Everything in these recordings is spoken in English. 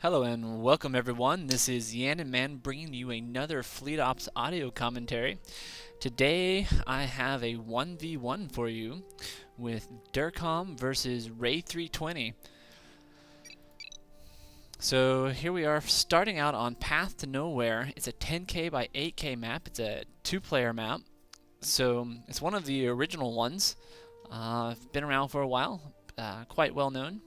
Hello and welcome everyone. This is Yan and Man bringing you another Fleet Ops audio commentary. Today I have a 1v1 for you with Dircome versus Ray320. So here we are starting out on Path to Nowhere. It's a 10k by 8k map. It's a two-player map. So it's one of the original ones. Been around for a while, quite well known.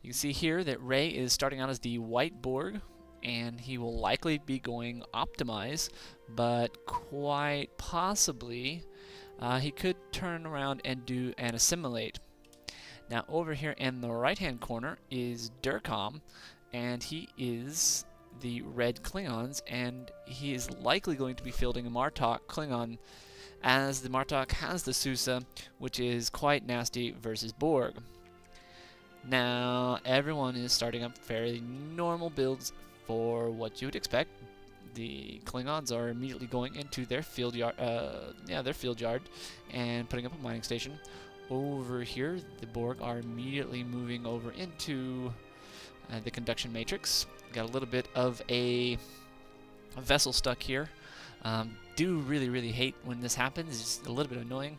You can see here that Ray is starting out as the white Borg, and he will likely be going optimize, but quite possibly he could turn around and do an assimilate. Now over here in the right hand corner is Dircome, and he is the red Klingons, and he is likely going to be fielding a Martok Klingon, as the Martok has the Sousa, which is quite nasty versus Borg. Now, everyone is starting up fairly normal builds for what you would expect. The Klingons are immediately going into their field yard, and putting up a mining station. Over here, the Borg are immediately moving over into the conduction matrix. Got a little bit of a vessel stuck here. Do really hate when this happens. It's just a little bit annoying.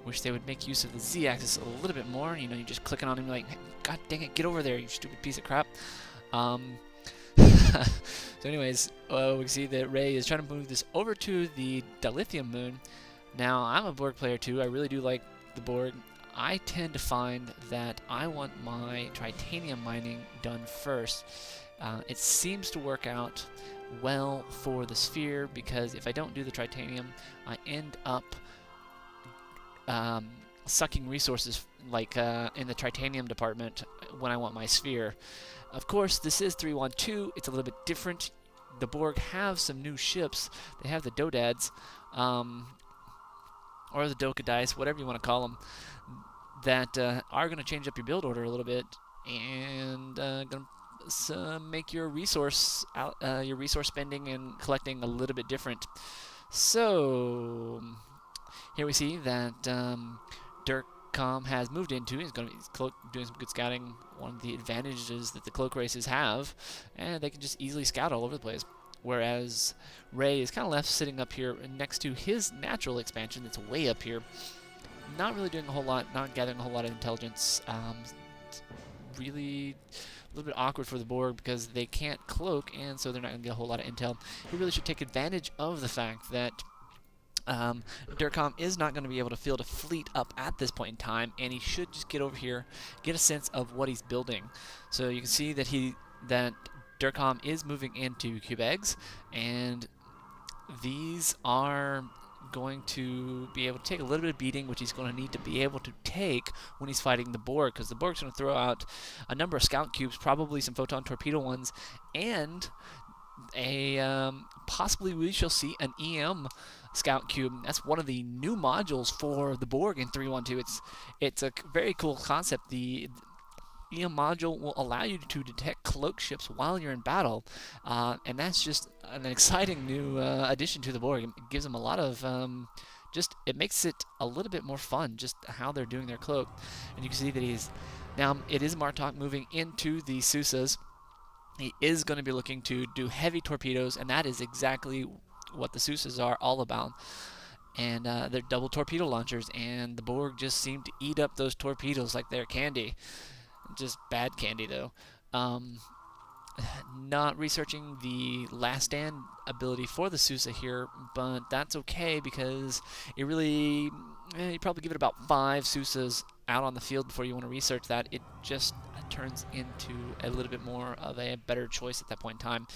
Wish they would make use of the Z-axis a little bit more. You know, you're just clicking on him like, God dang it, get over there, you stupid piece of crap. So anyways, we can see that Ray is trying to move this over to the dilithium moon. Now, I'm a Borg player too. I really do like the Borg. I tend to find that I want my titanium mining done first. It seems to work out well for the sphere, because if I don't do the titanium, I end up sucking resources like in the titanium department when I want my sphere. Of course, this is 312. It's a little bit different. The Borg have some new ships. They have the Dodads, or the Dokadice, whatever you want to call them, that are going to change up your build order a little bit and going to make your resource spending and collecting a little bit different. So here we see that Dircome has moved into. He's going to be doing some good scouting. One of the advantages that the cloak races have, and they can just easily scout all over the place. Whereas Ray is kind of left sitting up here next to his natural expansion that's way up here. Not really doing a whole lot, not gathering a whole lot of intelligence. Really a little bit awkward for the Borg because they can't cloak, and so they're not going to get a whole lot of intel. He really should take advantage of the fact that Dircome is not going to be able to field a fleet up at this point in time, and he should just get over here, get a sense of what he's building. So you can see that Dircome is moving into cube eggs, and these are going to be able to take a little bit of beating, which he's going to need to be able to take when he's fighting the Borg, because the Borg's going to throw out a number of scout cubes, probably some photon torpedo ones, and a possibly we shall see an EM scout cube. That's one of the new modules for the Borg in 312. It's a very cool concept. The EM module will allow you to detect cloak ships while you're in battle, and that's just an exciting new addition to the Borg. It gives them a lot of it makes it a little bit more fun, just how they're doing their cloak. And you can see that it is Martok moving into the Sousas. He is going to be looking to do heavy torpedoes, and that is exactly what the Sousas are all about. And they're double torpedo launchers, and the Borg just seem to eat up those torpedoes like they're candy. Just bad candy, though. Not researching the last stand ability for the Sousa here, but that's okay, because you probably give it about 5 Sousas out on the field before you want to research that. It just turns into a little bit more of a better choice at that point in time.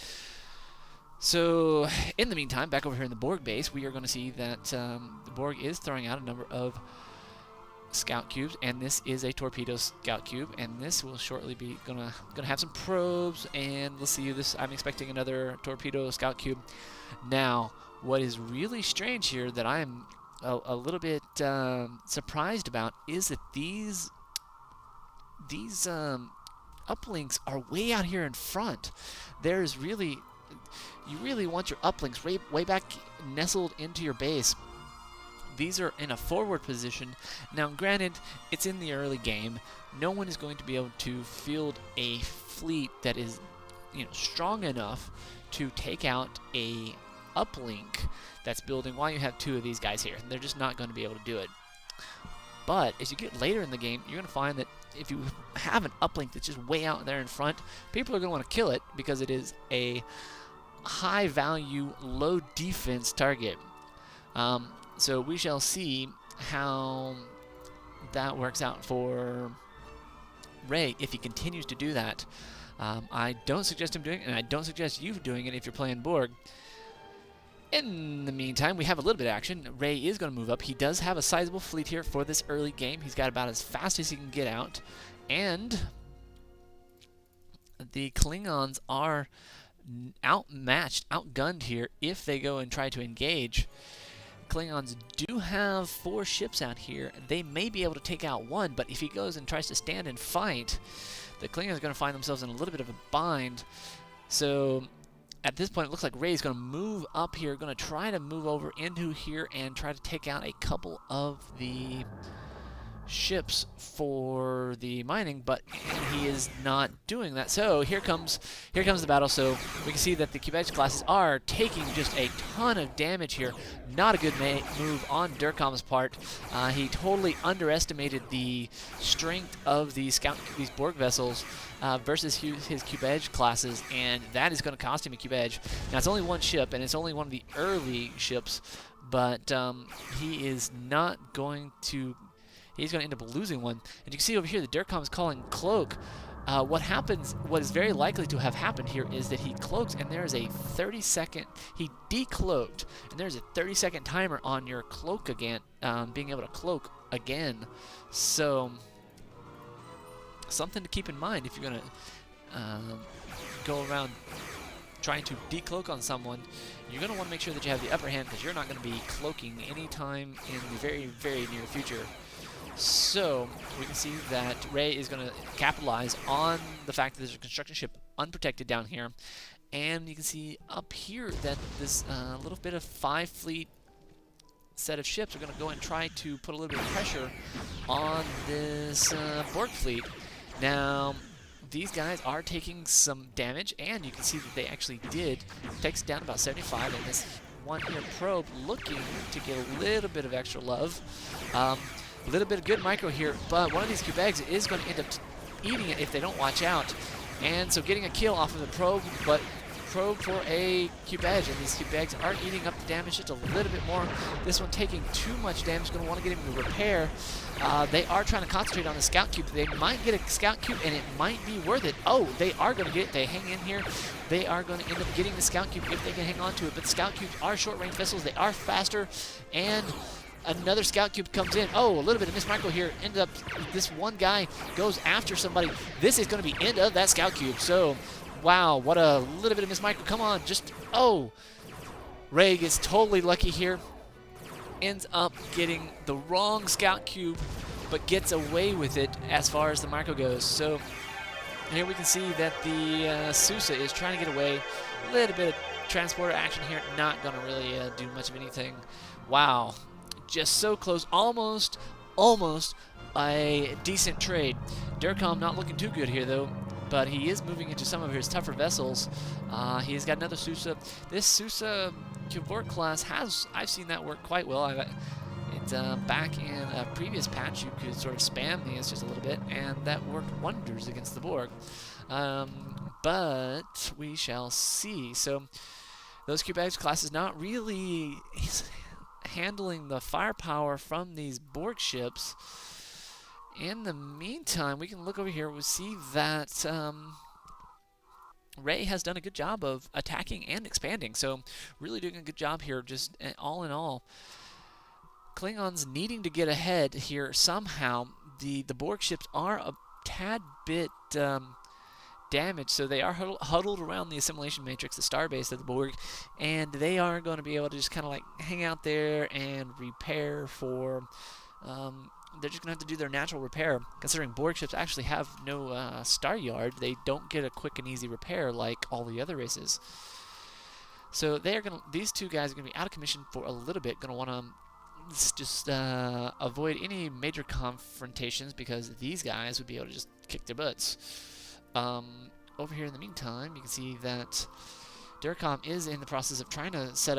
So, in the meantime, back over here in the Borg base, we are going to see that the Borg is throwing out a number of scout cubes, and this is a torpedo scout cube, and this will shortly be gonna have some probes, and let's see this. I'm expecting another torpedo scout cube. Now, what is really strange here that I'm a little bit surprised about is that these uplinks are way out here in front. You really want your uplinks way back nestled into your base. these are in a forward position. Now, granted, it's in the early game. No one is going to be able to field a fleet that is, strong enough to take out a uplink that's building while you have 2 of these guys here. They're just not going to be able to do it. But as you get later in the game, you're going to find that if you have an uplink that's just way out there in front, people are going to want to kill it because it is a high value, low defense target. So we shall see how that works out for Ray if he continues to do that. I don't suggest him doing it, and I don't suggest you doing it if you're playing Borg. In the meantime, we have a little bit of action. Ray is going to move up. He does have a sizable fleet here for this early game. He's got about as fast as he can get out. And the Klingons are outmatched, outgunned here if they go and try to engage. Klingons do have 4 ships out here. They may be able to take out 1, but if he goes and tries to stand and fight, the Klingons are going to find themselves in a little bit of a bind. So at this point, it looks like Ray's going to move up here, going to try to move over into here and try to take out a couple of the ships for the mining, but he is not doing that. So here comes the battle. So we can see that the Cubedge classes are taking just a ton of damage here. Not a good move on Dircome's part. He totally underestimated the strength of these Borg vessels versus his Cubedge classes, and that is going to cost him a Cubedge. Now it's only 1 ship, and it's only one of the early ships, but he is not going to. He's going to end up losing one. And you can see over here the Dircom is calling cloak. What is very likely to have happened here is that he cloaks, and there is a 30-second, he decloaked, and there's a 30-second timer on your cloak again, being able to cloak again. So, something to keep in mind if you're going to go around trying to decloak on someone. You're going to want to make sure that you have the upper hand, because you're not going to be cloaking anytime in the very, very near future. So we can see that Ray is going to capitalize on the fact that there's a construction ship unprotected down here. And you can see up here that this little bit of 5 fleet set of ships are going to go and try to put a little bit of pressure on this Borg fleet. Now, these guys are taking some damage, and you can see that they actually did. Takes down about 75, and this one here probe looking to get a little bit of extra love. A little bit of good micro here, but one of these Cubeggs is going to end up eating it if they don't watch out. And so getting a kill off of the probe, but probe for a Cubegg, and these Cubeggs are eating up the damage just a little bit more. This one taking too much damage, going to want to get him to repair. They are trying to concentrate on the scout cube. They might get a scout cube, and it might be worth it. Oh, they are going to get it. They hang in here. They are going to end up getting the scout cube if they can hang on to it. But the scout cubes are short-range vessels. They are faster, and another scout cube comes in. Oh, a little bit of miss micro here. Ends up, this one guy goes after somebody. This is going to be end of that scout cube. So, wow, what a little bit of miss micro. Come on, just, oh. Ray gets totally lucky here. Ends up getting the wrong scout cube, but gets away with it as far as the micro goes. So, here we can see that the Sousa is trying to get away. A little bit of transporter action here. Not going to really do much of anything. Wow. Just so close, almost a decent trade. Dircome not looking too good here, though, but he is moving into some of his tougher vessels. He's got another Sousa. This Sousa Borg class I've seen that work quite well. Back in a previous patch, you could sort of spam these just a little bit, and that worked wonders against the Borg. But we shall see. So those Cubedge classes not really handling the firepower from these Borg ships. In the meantime, we can look over here. We see that Ray has done a good job of attacking and expanding, so really doing a good job here, just all in all. Klingons needing to get ahead here somehow. The Borg ships are a tad bit damaged, so they are huddled around the assimilation matrix, the starbase of the Borg, and they are going to be able to just kind of like hang out there and repair for they're just going to have to do their natural repair. Considering Borg ships actually have no star yard, they don't get a quick and easy repair like all the other races. So they are going to, these two guys are going to be out of commission for a little bit, going to want to just avoid any major confrontations because these guys would be able to just kick their butts. Over here in the meantime, you can see that Dircome is in the process of trying to set